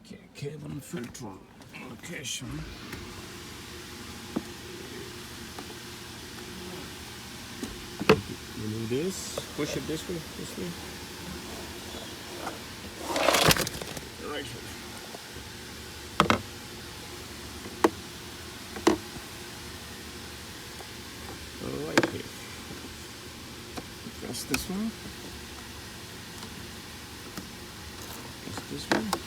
Okay, cable filter location. You do this, push it this way, right here. Right here. Press this one. Press this one.